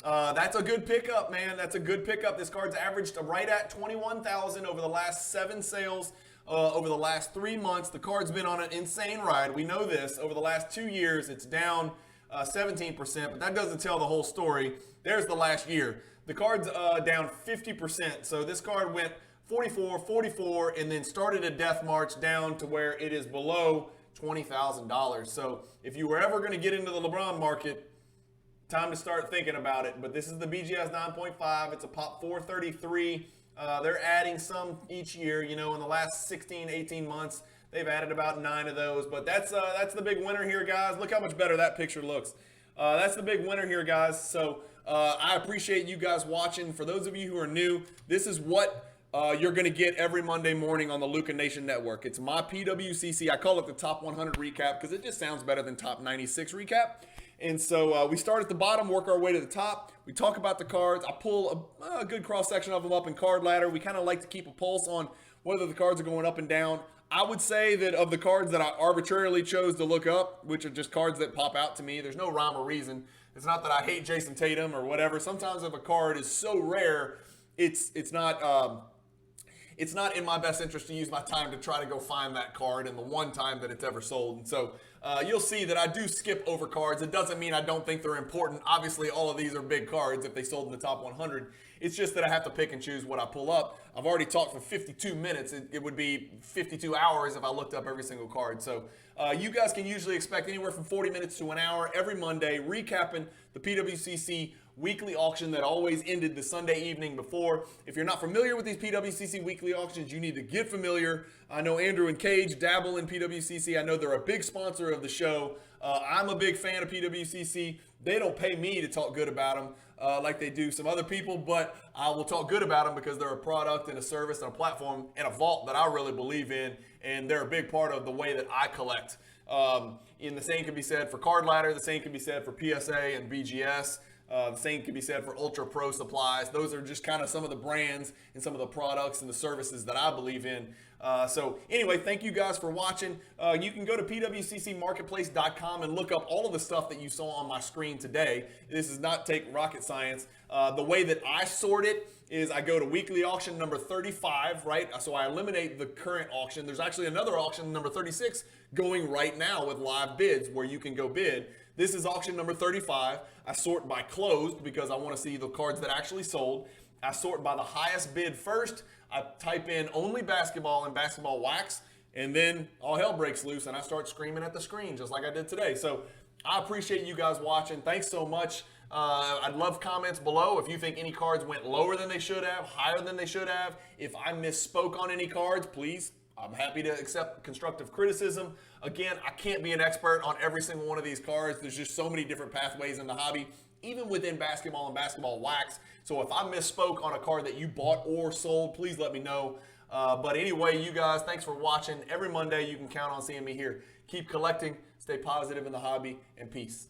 That's a good pickup, man. That's a good pickup. This card's averaged right at 21,000 over the last 7 sales. Over the last 3 months, the card's been on an insane ride. We know this. Over the last 2 years, it's down 17%, but that doesn't tell the whole story. There's the last year. The card's down 50%. So this card went 44, 44, and then started a death march down to where it is below $20,000. So if you were ever going to get into the LeBron market, time to start thinking about it. But this is the BGS 9.5. It's a pop 433. They're adding some each year. In the last 16, 18 months, they've added about 9 of those. But that's the big winner here, guys. Look how much better that picture looks. That's the big winner here, guys. So I appreciate you guys watching. For those of you who are new, this is what you're going to get every Monday morning on the Luka Nation Network. It's my PWCC. I call it the Top 100 Recap because it just sounds better than Top 96 Recap. And so we start at the bottom, work our way to the top. We talk about the cards. I pull a good cross-section of them up in Card Ladder. We kind of like to keep a pulse on whether the cards are going up and down. I would say that of the cards that I arbitrarily chose to look up, which are just cards that pop out to me, there's no rhyme or reason. It's not that I hate Jason Tatum or whatever. Sometimes if a card is so rare, it's not in my best interest to use my time to try to go find that card in the one time that it's ever sold. And so you'll see that I do skip over cards. It doesn't mean I don't think they're important. Obviously, all of these are big cards if they sold in the top 100. It's just that I have to pick and choose what I pull up. I've already talked for 52 minutes. It would be 52 hours if I looked up every single card. So you guys can usually expect anywhere from 40 minutes to an hour every Monday, recapping the PWCC Weekly Auction that always ended the Sunday evening before. If you're not familiar with these PWCC Weekly Auctions, you need to get familiar. I know Andrew and Cage dabble in PWCC. I know they're a big sponsor of the show. I'm a big fan of PWCC. They don't pay me to talk good about them like they do some other people, but I will talk good about them because they're a product and a service and a platform and a vault that I really believe in, and they're a big part of the way that I collect. And the same can be said for Card Ladder. The same can be said for PSA and BGS. The same can be said for Ultra Pro Supplies. Those are just kind of some of the brands and some of the products and the services that I believe in. So anyway, thank you guys for watching. You can go to pwccmarketplace.com and look up all of the stuff that you saw on my screen today. This does not take rocket science. The way that I sort it is I go to weekly auction number 35, right? So I eliminate the current auction. There's actually another auction, number 36, going right now with live bids where you can go bid. This is auction number 35. I sort by closed because I want to see the cards that actually sold. I sort by the highest bid first. I type in only basketball and basketball wax, and then all hell breaks loose and I start screaming at the screen just like I did today. So I appreciate you guys watching. Thanks so much. I'd love comments below if you think any cards went lower than they should have, higher than they should have. If I misspoke on any cards, please, I'm happy to accept constructive criticism. Again, I can't be an expert on every single one of these cards. There's just so many different pathways in the hobby, even within basketball and basketball wax. So if I misspoke on a card that you bought or sold, please let me know. But anyway, you guys, thanks for watching. Every Monday, you can count on seeing me here. Keep collecting, stay positive in the hobby, and peace.